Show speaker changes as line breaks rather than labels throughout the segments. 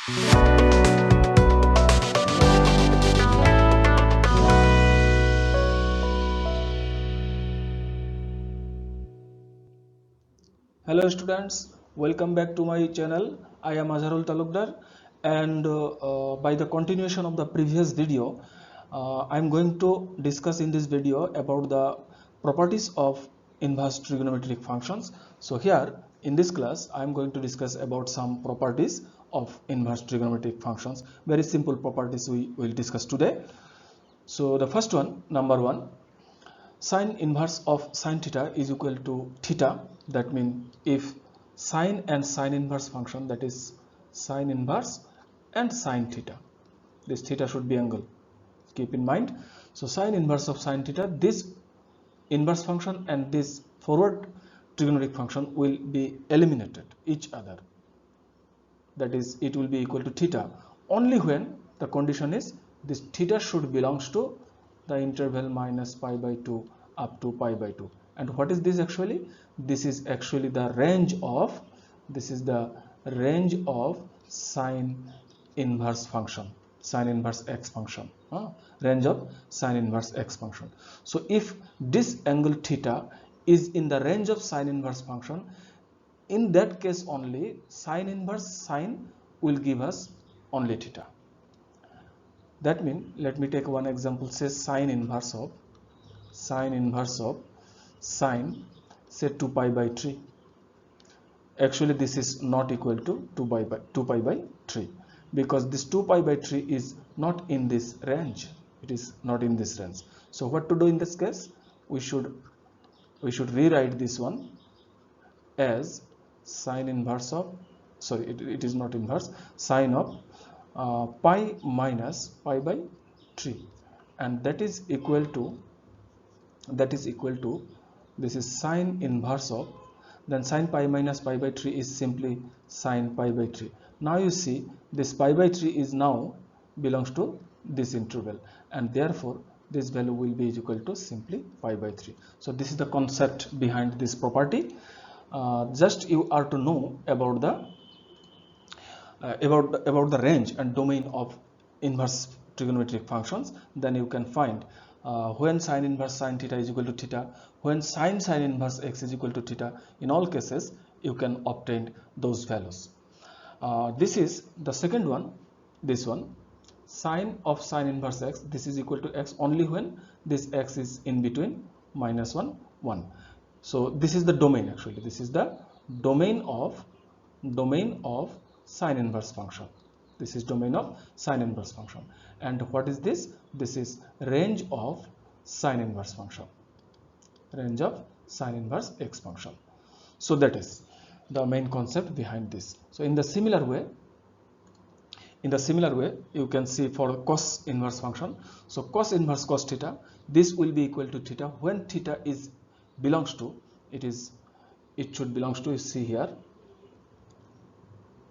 Hello students, welcome back to my channel. I am Azharul Talukdar, and by the continuation of the previous video, I am going to discuss in this video about the properties of inverse trigonometric functions. So here in this class I am going to discuss about some properties of inverse trigonometric functions. Very simple properties we will discuss today. So the first one, number one, sine inverse of sine theta is equal to theta. That means if sine and sine inverse function, that is sine inverse and sine theta, this theta should be angle, keep in mind. So sine inverse of sine theta, this inverse function and this forward trigonometric function will be eliminated each other, that is it will be equal to theta only when the condition is this theta should belongs to the interval minus pi by 2 up to pi by 2. And what is this actually? This is actually the range of, this is the range of sine inverse function, sine inverse x function, range of sine inverse x function. So if this angle theta is in the range of sine inverse function, in that case only sine inverse sine will give us only theta. That means, let me take one example, say sine inverse of sine, say 2 pi by 3. Actually this is not equal to 2 pi by 3, because this 2 pi by 3 is not in this range, it is not in this range. So what to do in this case? We should rewrite this one as sine inverse of, sorry, it is not inverse, sine of pi minus pi by 3, and that is equal to this is sine inverse of, then sine pi minus pi by 3 is simply sine pi by 3. Now you see this pi by 3 is now belongs to this interval, and therefore this value will be equal to simply pi by 3. So this is the concept behind this property. Just you are to know about the range and domain of inverse trigonometric functions, then you can find when sine inverse sine theta is equal to theta, when sine inverse x is equal to theta. In all cases you can obtain those values. This is the second one, this one, sine of sine inverse x, this is equal to x only when this x is in between minus 1 1. So this is the domain, actually this is the domain of sine inverse function. This is domain of sine inverse function. And what is this? This is range of sine inverse function, range of sine inverse x function. So that is the main concept behind this. So in the similar way you can see for cos inverse function. So cos inverse cos theta, this will be equal to theta when theta is belongs to, it should belongs to, you see here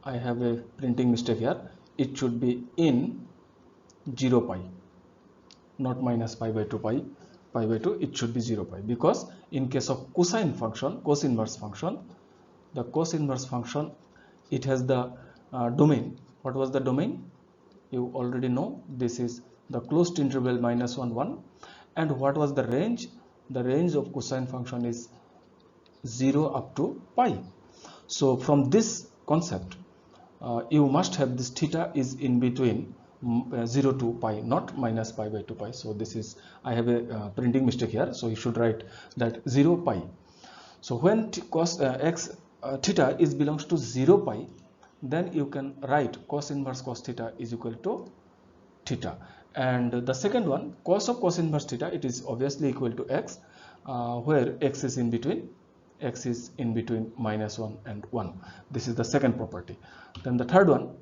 I have a printing mistake here, it should be in 0 pi, not minus pi by 2 pi by 2, it should be 0 pi, because in case of cosine function, cos inverse function, the cos inverse function, it has the domain. What was the domain? You already know, this is the closed interval minus 1 1. And what was the range? The range of cosine function is 0 up to pi. So from this concept you must have this theta is in between 0 to pi, not minus pi by 2 pi. So this is, I have a printing mistake here, so you should write that 0 pi. So when cos theta is belongs to 0 pi, then you can write cos inverse cos theta is equal to theta. And the second one, cos of cos inverse theta, it is obviously equal to x, where x is in between minus 1 and 1. This is the second property. Then the third one,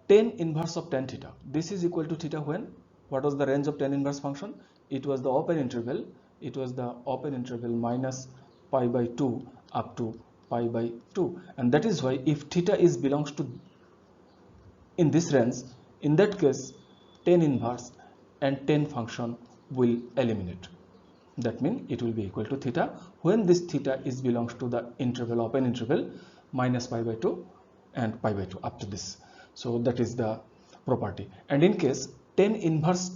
tan inverse of tan theta, this is equal to theta when, what was the range of tan inverse function? It was the open interval, minus pi by 2 up to pi by 2. And that is why if theta is belongs to in this range, in that case tan inverse and tan function will eliminate. That means it will be equal to theta when this theta is belongs to the interval, open interval, minus pi by 2 and pi by 2 up to this. So that is the property. And in case tan inverse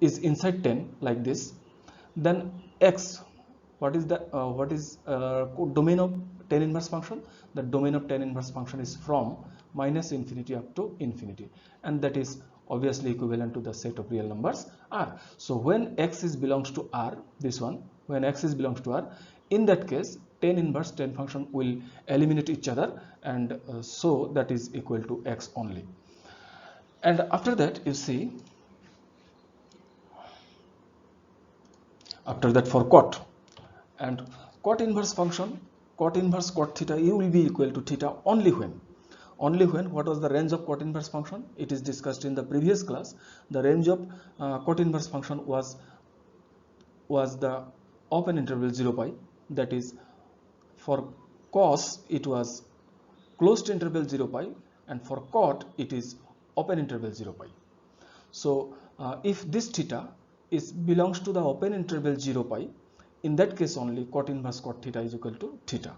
is inside tan like this, then x, what is the domain of tan inverse function? The domain of tan inverse function is from minus infinity up to infinity, and that is obviously equivalent to the set of real numbers r. So when x is belongs to r, this one, when x is belongs to r, in that case tan inverse tan function will eliminate each other, and so that is equal to x only. And after that, you see, after that for cot, and cot inverse function, cot inverse cot theta u will be equal to theta only when, what was the range of cot inverse function? It is discussed in the previous class. The range of cot inverse function was the open interval 0 pi, that is for cos it was closed interval 0 pi, and for cot it is open interval 0 pi. So if this theta is belongs to the open interval 0 pi, in that case only cot inverse cot theta is equal to theta.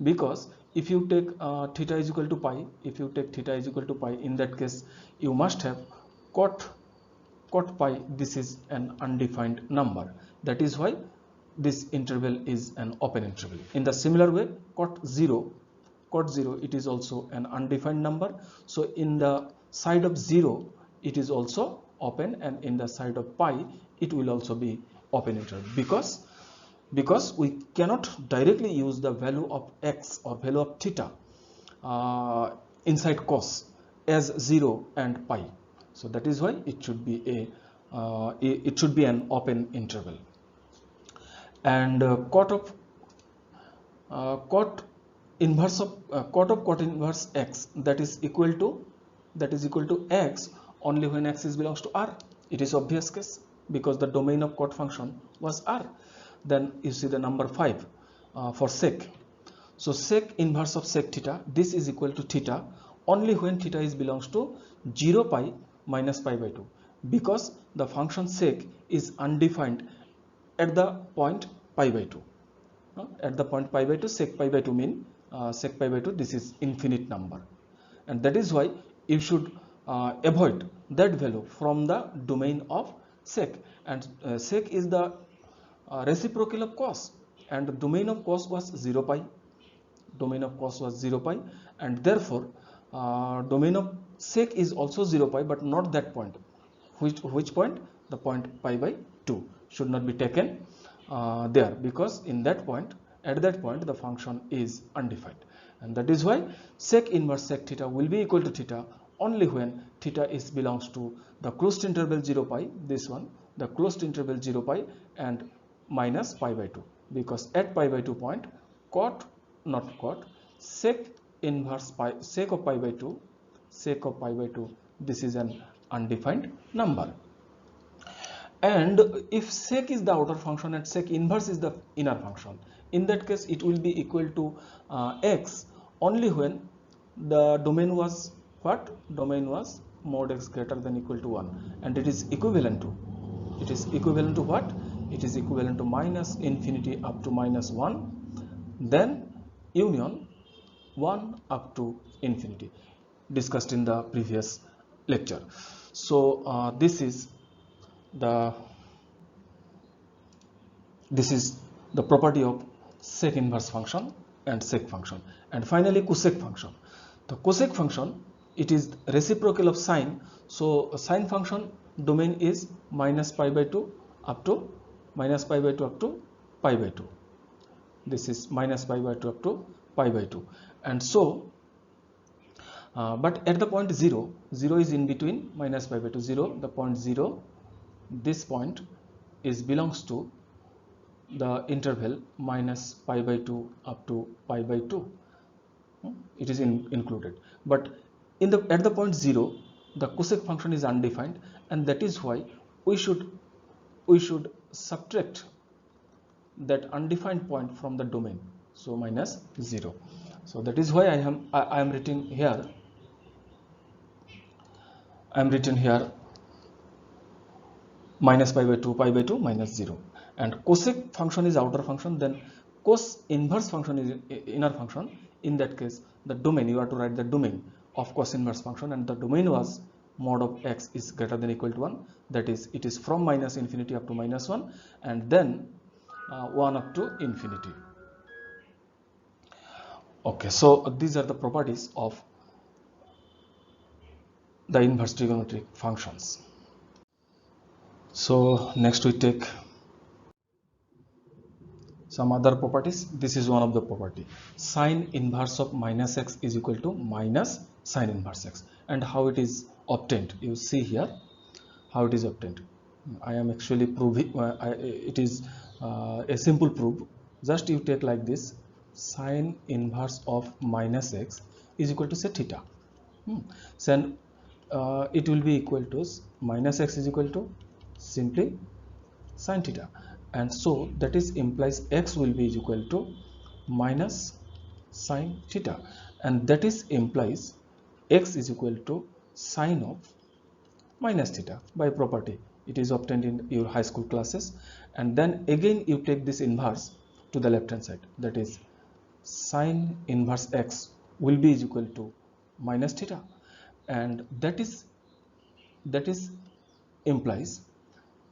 Because if you take theta is equal to pi, in that case you must have cot pi, this is an undefined number. That is why this interval is an open interval. In the similar way, cot 0, it is also an undefined number. So in the side of 0 it is also open, and in the side of pi it will also be open interval, because we cannot directly use the value of x or value of theta inside cos as 0 and pi. So that is why it should be an open interval. And cot inverse x, that is equal to x only when x is belongs to r. It is obvious case, because the domain of cot function was r. Then you see the number 5 for sec. So sec inverse of sec theta, this is equal to theta only when theta is belongs to 0 pi minus pi by 2, because the function sec is undefined at the point pi by 2. At the point pi by 2, sec pi by 2 mean sec pi by 2, this is infinite number, and that is why you should avoid that value from the domain of sec. And sec is the reciprocal of cos, and the domain of cos was 0 pi. And therefore domain of sec is also 0 pi, but not that point. Which point? The point pi by 2 should not be taken there, because in that point, at that point the function is undefined, and that is why sec inverse sec theta will be equal to theta only when theta is belongs to the closed interval 0 pi, this one, the closed interval 0 pi and minus pi by 2, because at pi by 2 point sec inverse pi, sec of pi by 2, this is an undefined number. And if sec is the outer function and sec inverse is the inner function, in that case it will be equal to x only when the domain was what? Domain was mod x greater than equal to 1, and it is equivalent to what? It is equivalent to minus infinity up to minus 1, then union 1 up to infinity, discussed in the previous lecture. So this is the property of sec inverse function and sec function. And finally cosec function. The cosec function, it is reciprocal of sine. So sine function domain is minus pi by 2 up to pi by 2. This is minus pi by 2 up to pi by 2. And so but at the point 0 is in between minus pi by 2, 0, the point 0, this point is belongs to the interval minus pi by 2 up to pi by 2. It is included, but at the point 0 the cosec function is undefined, and that is why we should subtract that undefined point from the domain, so minus 0. So that is why I am written here minus pi by 2 minus 0. And cosec function is outer function, then cos inverse function is inner function. In that case the domain, you have to write the domain of cos inverse function, and the domain was mod of x is greater than or equal to 1, that is it is from minus infinity up to minus 1 and then 1 up to infinity. Okay, so these are the properties of the inverse trigonometric functions. So next we take some other properties. This is one of the property. Sine inverse of minus x is equal to minus sine inverse x. And how it is obtained? You see here how it is obtained. I am actually proving it is a simple proof. Just you take like this: sine inverse of minus x is equal to say theta. Then it will be equal to minus x is equal to simply sine theta, and so that is implies x will be equal to minus sine theta, and that is implies x is equal to sine of minus theta by property. It is obtained in your high school classes. And then again you take this inverse to the left hand side, that is sine inverse x will be equal to minus theta, and that is implies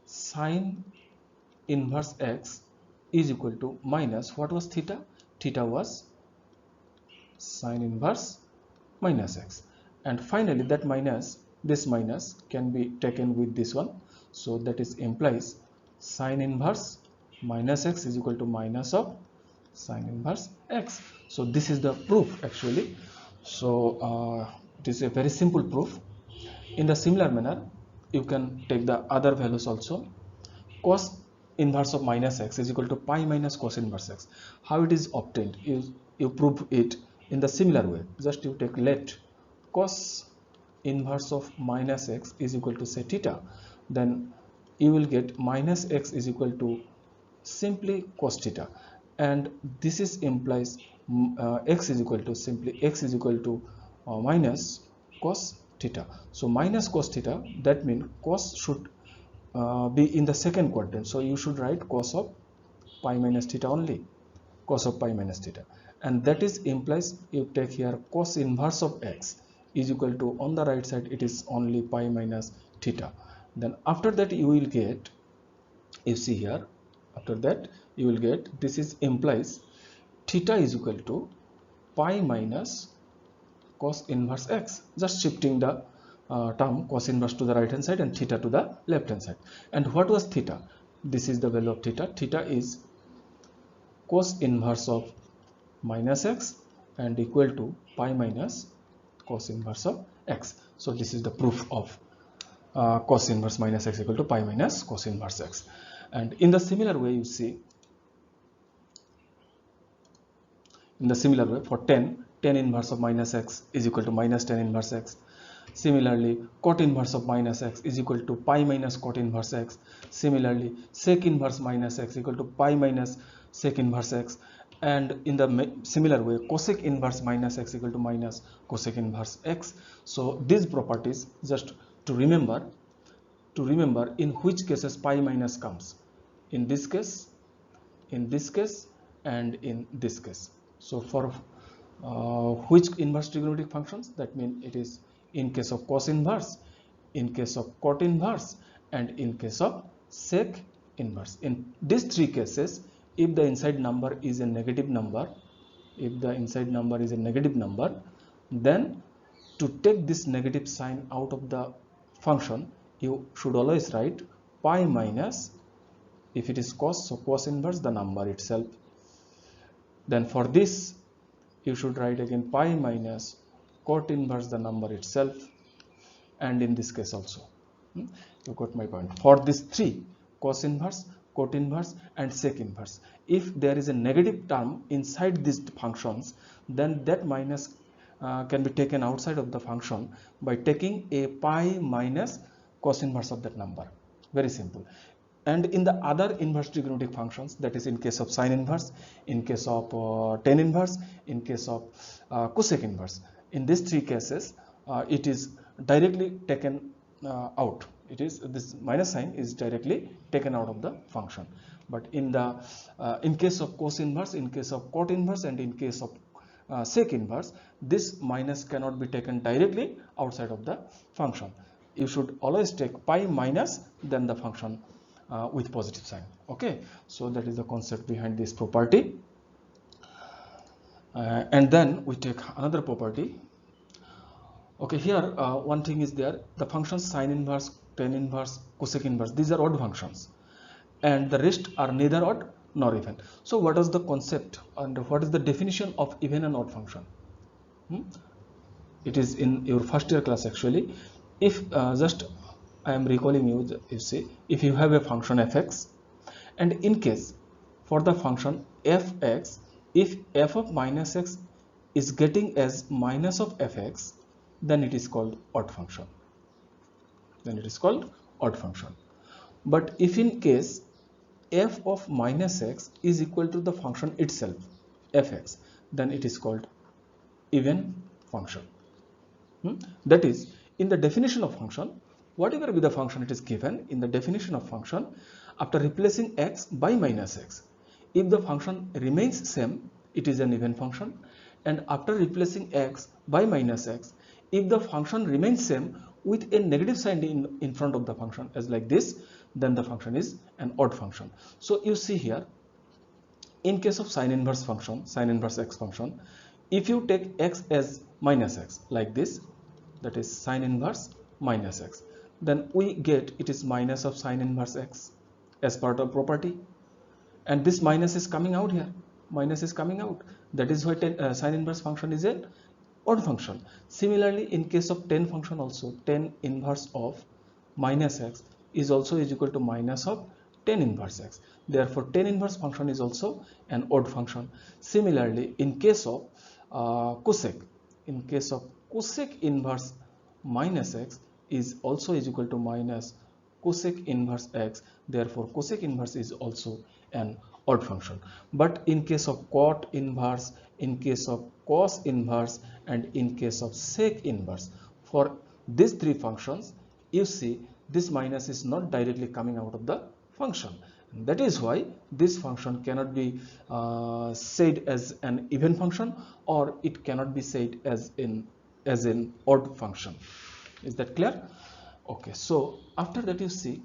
sine inverse x is equal to minus what was theta? Theta was sine inverse minus x, and finally that minus, this minus can be taken with this one, so that is implies sine inverse minus x is equal to minus of sine inverse x. So this is the proof actually. So it is a very simple proof. In the similar manner you can take the other values also. Cos inverse of minus x is equal to pi minus cos inverse x. How it is obtained? You prove it in the similar way. Just you take let cos inverse of minus x is equal to say theta, then you will get minus x is equal to simply cos theta, and this is implies x is equal to simply x is equal to minus cos theta. So minus cos theta, that means cos should be in the second quadrant, so you should write cos of pi minus theta only, cos of pi minus theta, and that is implies you take here cos inverse of x is equal to, on the right side it is only pi minus theta. Then after that you will get, you see here, after that you will get, this is implies theta is equal to pi minus cos inverse x, just shifting the term cos inverse to the right hand side and theta to the left hand side. And what was theta? This is the value of theta. Theta is cos inverse of minus x and equal to pi minus cos inverse of x. So this is the proof of cos inverse minus x equal to pi minus cos inverse x. And in the similar way, you see, in the similar way for tan inverse of minus x is equal to minus tan inverse x. Similarly, cot inverse of minus x is equal to pi minus cot inverse x. Similarly, sec inverse minus x equal to pi minus sec inverse x. And in the similar way, cosec inverse minus x equal to minus cosec inverse x. So these properties, just to remember in which cases pi minus comes. In this case, and in this case. So for which inverse trigonometric functions, that means it is in case of cos inverse, in case of cot inverse, and in case of sec inverse. In these three cases, if the inside number is a negative number, then to take this negative sign out of the function, you should always write pi minus, if it is cos, so cos inverse the number itself. Then for this you should write again pi minus cot inverse the number itself, and in this case also. You got my point. For these three, cos inverse, cot inverse, and sec inverse, if there is a negative term inside these functions, then that minus can be taken outside of the function by taking a pi minus cos inverse of that number. Very simple. And in the other inverse trigonometric functions, that is in case of sine inverse, in case of tan inverse, in case of cosec inverse, in these three cases it is directly taken out. It is, this minus sign is directly taken out of the function. But in the in case of cos inverse, in case of cot inverse, and in case of sec inverse, this minus cannot be taken directly outside of the function. You should always take pi minus then the function with positive sign. Okay, so that is the concept behind this property. And then we take another property. Okay, here one thing is there, the functions sine inverse, tan inverse, cosec inverse, these are odd functions, and the rest are neither odd nor even. So what is the concept and what is the definition of even and odd function? It is in your first year class actually. If just I am recalling you, you see, if you have a function fx, and in case for the function fx, if f of minus x is getting as minus of fx, then it is called odd function. Then it is called odd function. But if in case f of minus x is equal to the function itself fx, then it is called even function. That is, in the definition of function, whatever be the function it is given in the definition of function, after replacing x by minus x, if the function remains same, it is an even function, and after replacing x by minus x, if the function remains same with a negative sign in front of the function as like this, then the function is an odd function. So you see here, in case of sine inverse function, sine inverse x function, if you take x as minus x like this, that is sine inverse minus x, then we get it is minus of sine inverse x as part of property, and this minus is coming out here, minus is coming out, that is why sine inverse function is an odd function. Similarly, in case of tan function also, tan inverse of minus x is also is equal to minus of tan inverse x, therefore tan inverse function is also an odd function. Similarly, in case of cosec, in case of cosec inverse minus x is also is equal to minus cosec inverse x, therefore cosec inverse is also an odd function. But in case of cot inverse, in case of cos inverse, and in case of sec inverse, for these three functions, you see this minus is not directly coming out of the function. That is why this function cannot be said as an even function, or it cannot be said as an odd function. Is that clear? Okay, so after that you see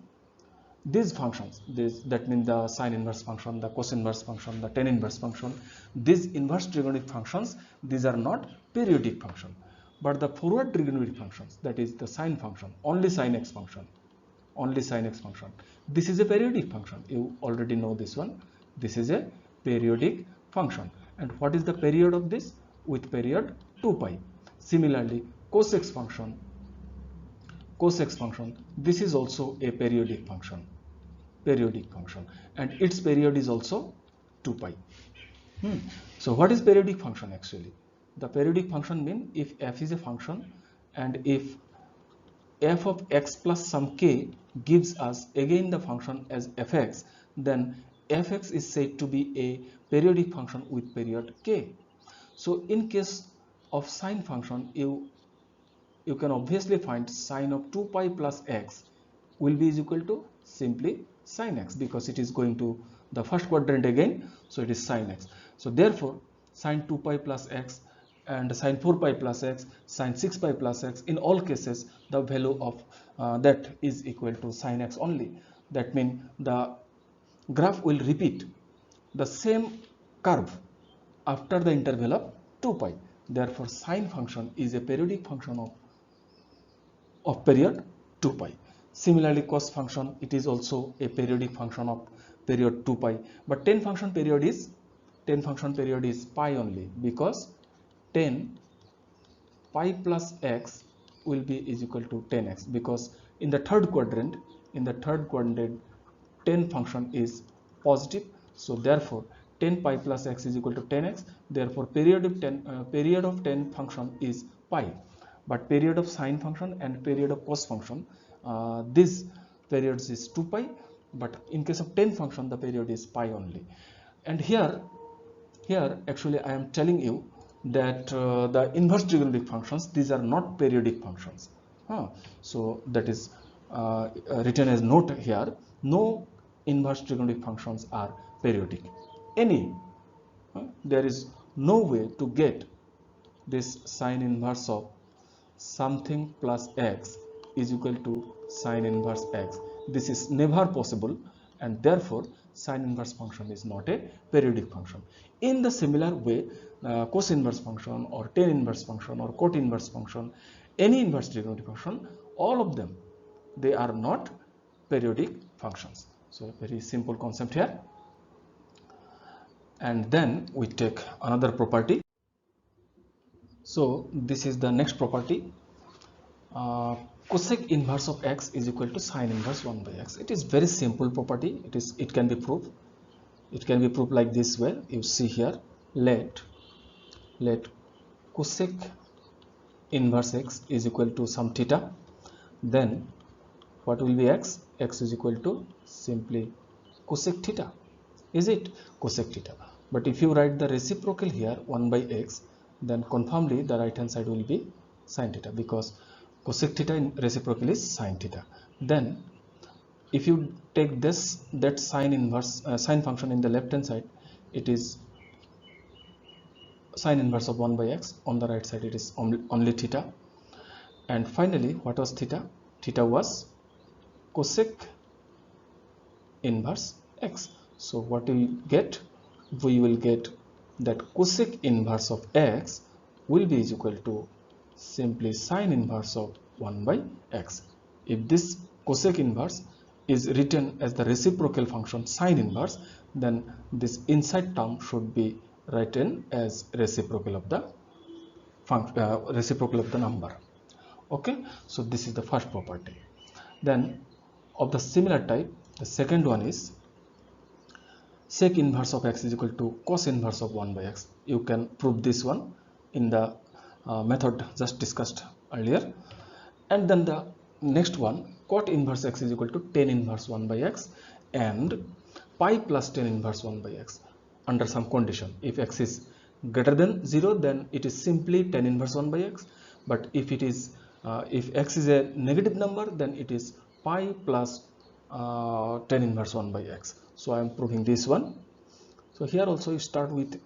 these functions, that means the sine inverse function, the cos inverse function, the tan inverse function, these inverse trigonometric functions, these are not periodic function, but the forward trigonometric functions, that is the sine function, only sine x function, only sine x function, this is a periodic function. You already know this one. This is a periodic function. And what is the period of this? With period 2 pi. Similarly, cosec function, this is also a periodic function, and its period is also 2 pi. So what is periodic function actually? The periodic function means if f is a function and if f of x plus some k gives us again the function as fx, then fx is said to be a periodic function with period k. So in case of sine function, you can obviously find sine of 2 pi plus x will be is equal to simply sine x, because it is going to the first quadrant again, so it is sine x. So therefore sine 2 pi plus x and sine 4 pi plus x, sine 6 pi plus x, in all cases the value of that is equal to sine x only. That means the graph will repeat the same curve after the interval of 2 pi. Therefore sine function is a periodic function of period 2 pi. Similarly, cos function, it is also a periodic function of period 2 pi, but tan function period is pi only, because tan pi plus x will be is equal to 10x, because in the third quadrant tan function is positive, so therefore tan pi plus x is equal to 10x, therefore period of tan function is pi. But period of sine function and period of cos function, this periods is 2 pi, but in case of tan function the period is pi only. And here actually I am telling you that the inverse trigonometric functions, these are not periodic functions. So that is written as note here, no inverse trigonometric functions are periodic. There is no way to get this sine inverse of something plus x is equal to sine inverse x. This is never possible, and therefore sine inverse function is not a periodic function. In the similar way, cos inverse function or tan inverse function or cot inverse function, any inverse trigonometric function, all of them, they are not periodic functions. So very simple concept here. And then we take another property. So this is the next property. Cosec inverse of x is equal to sine inverse 1 by x. It is very simple property. It can be proved. It can be proved like this way. You see here, let cosec inverse x is equal to some theta. Then what will be x? X is equal to simply cosec theta. Is it cosec theta? But if you write the reciprocal here 1 by x, then confirmly the right hand side will be sine theta, because cosec theta in reciprocal is sine theta. Then if you take that sine inverse sine function in the left hand side, it is sine inverse of 1 by x. On the right side it is only theta. And finally, what was theta? Theta was cosec inverse x. So what we get? We will get that cosec inverse of x will be is equal to simply sine inverse of 1 by x. If this cosec inverse is written as the reciprocal function sine inverse, then this inside term should be written as reciprocal of the number. Okay, so this is the first property. Then of the similar type, the second one is sec inverse of x is equal to cos inverse of 1 by x. You can prove this one in the method just discussed earlier. And then the next one, cot inverse x is equal to tan inverse 1 by x and pi plus tan inverse 1 by x under some condition. If x is greater than 0, then it is simply tan inverse 1 by x. But if it is if x is a negative number, then it is pi plus tan inverse 1 by x. So I am proving this one. So here also you start with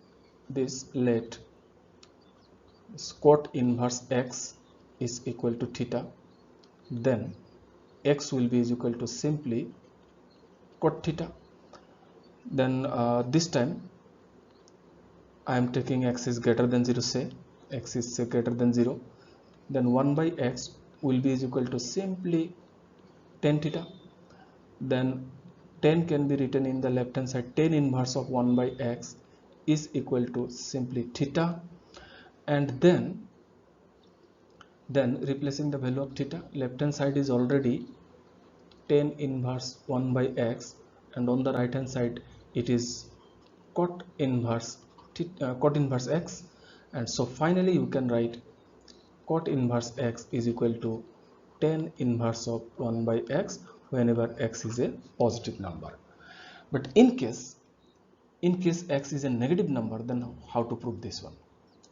this, let cot inverse x is equal to theta. Then x will be is equal to simply cot theta. Then this time I am taking x is greater than 0, say x is say greater than 0. Then 1 by x will be is equal to simply tan theta. Then tan can be written in the left hand side, tan inverse of 1 by x is equal to simply theta. And then replacing the value of theta, left hand side is already tan inverse 1 by x, and on the right hand side it is cot inverse x. And so finally you can write cot inverse x is equal to tan inverse of 1 by x whenever x is a positive number. But in case x is a negative number, then how to prove this one?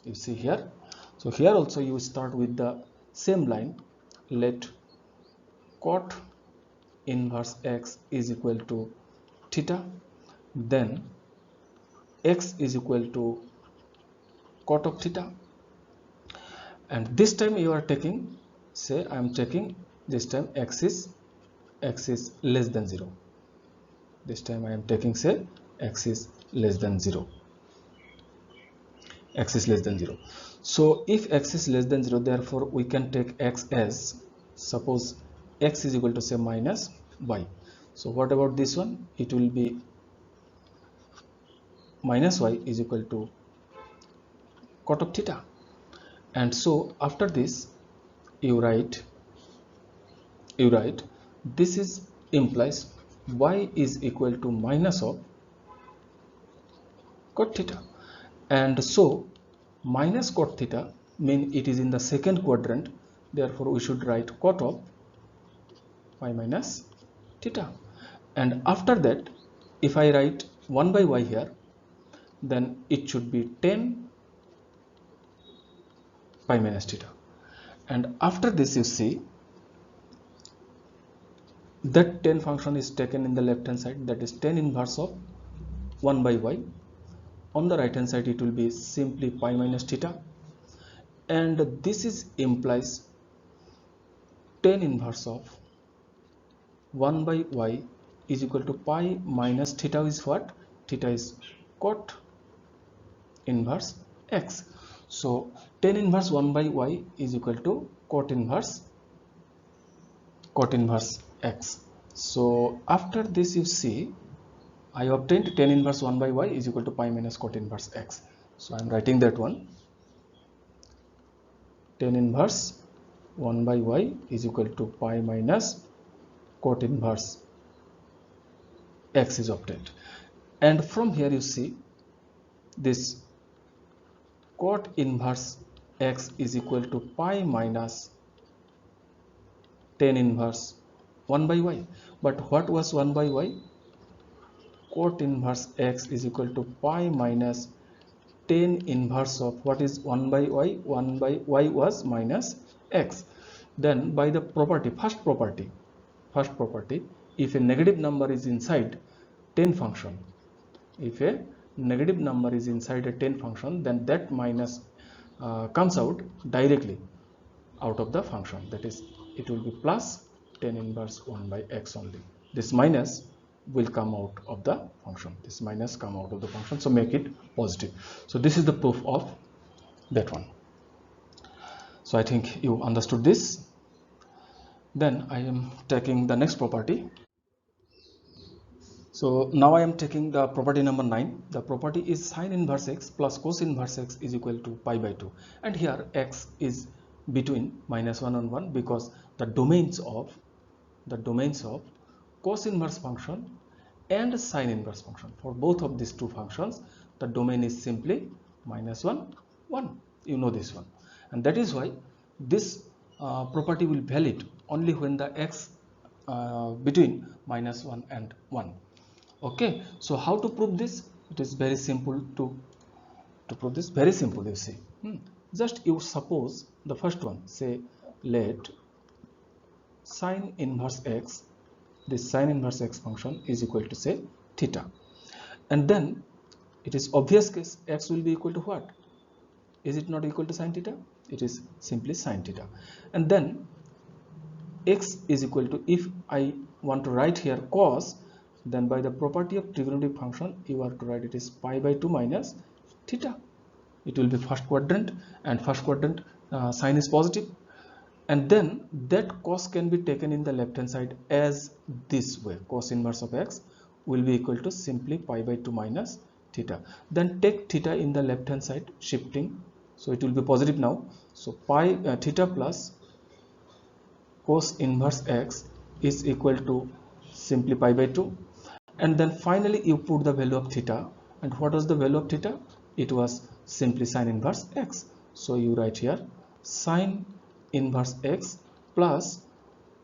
You see here. So here also you start with the same line, let cot inverse x is equal to theta. Then x is equal to cot of theta. And this time you are taking, say I am taking this time x is less than 0. This time I am taking, say x is less than 0. X is less than 0. So if x is less than 0, therefore we can take x as, suppose x is equal to say minus y. So what about this one? It will be minus y is equal to cot of theta. And so after this you write this is implies y is equal to minus of cot theta. And so minus cot theta means it is in the second quadrant, therefore we should write cot of y minus theta. And after that, if I write 1 by y here, then it should be tan pi minus theta. And after this you see that tan function is taken in the left hand side, that is tan inverse of 1 by y. on the right hand side it will be simply pi minus theta, and this is implies tan inverse of 1 by y is equal to pi minus theta is what? Theta is cot inverse x. So tan inverse 1 by y is equal to cot inverse x. So after this you see I obtained tan inverse 1 by y is equal to pi minus cot inverse x. So I am writing that one. Tan inverse 1 by y is equal to pi minus cot inverse x is obtained. And from here you see this cot inverse x is equal to pi minus tan inverse 1 by y. But what was 1 by y? Cot inverse x is equal to pi minus tan inverse of what is 1 by y? 1 by y was minus x. Then by the property, first property, if a negative number is inside tan function, if a negative number is inside a tan function, then that minus comes out directly out of the function, that is it will be plus tan inverse 1 by x only. This minus will come out of the function, this minus come out of the function, so make it positive. So this is the proof of that one. So I think you understood this. Then I am taking the next property. So now I am taking the property number 9. The property is sine inverse x plus cos inverse x is equal to pi by 2, and here x is between -1 and 1 because the domains of cos inverse function and sine inverse function, for both of these two functions the domain is simply -1, 1. You know this one, and that is why this property will valid only when the x between -1 and 1. Okay, so how to prove this? It is very simple to prove this. Very simple, you see. Just you suppose the first one, say let sine inverse x, this sine inverse x function is equal to say theta, and then it is obvious case x will be equal to what? Is it not equal to sine theta? It is simply sine theta, and then x is equal to, if I want to write here cos, then by the property of trigonometric function you are to write it is pi by 2 minus theta. It will be first quadrant, and first quadrant sign is positive, and then that cos can be taken in the left hand side as this way. Cos inverse of x will be equal to simply pi by 2 minus theta. Then take theta in the left hand side, shifting, so it will be positive now. So pi theta plus cos inverse x is equal to simply pi by 2, and then finally you put the value of theta, and what was the value of theta? It was simply sine inverse x. So you write here sine inverse x plus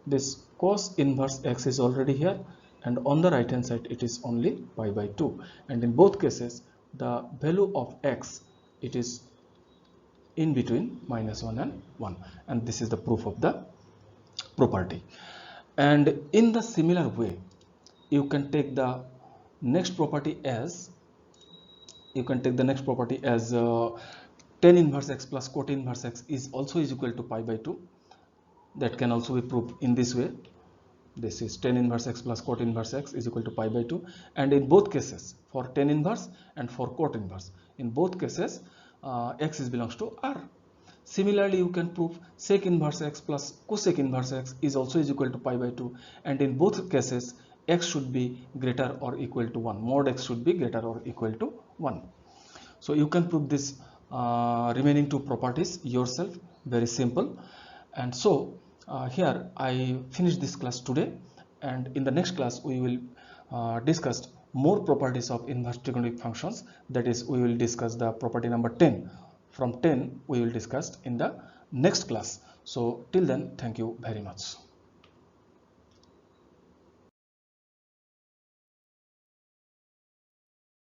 this cos inverse x is already here, and on the right hand side it is only pi by 2, and in both cases the value of x, it is in between -1 and 1, and this is the proof of the property. And in the similar way you can take the next property as tan inverse x plus cot inverse x is also is equal to pi by 2. That can also be proved in this way. This is tan inverse x plus cot inverse x is equal to pi by 2, and in both cases, for tan inverse and for cot inverse, in both cases x is belongs to R. Similarly, you can prove sec inverse x plus cosec inverse x is also is equal to pi by 2, and in both cases x should be greater or equal to 1. Mod x should be greater or equal to 1. So you can prove this remaining two properties yourself, very simple. And so here I finish this class today, and in the next class we will discuss more properties of inverse trigonometric functions. That is, we will discuss the property number 10. From 10 we will discuss in the next class. So till then, thank you very much.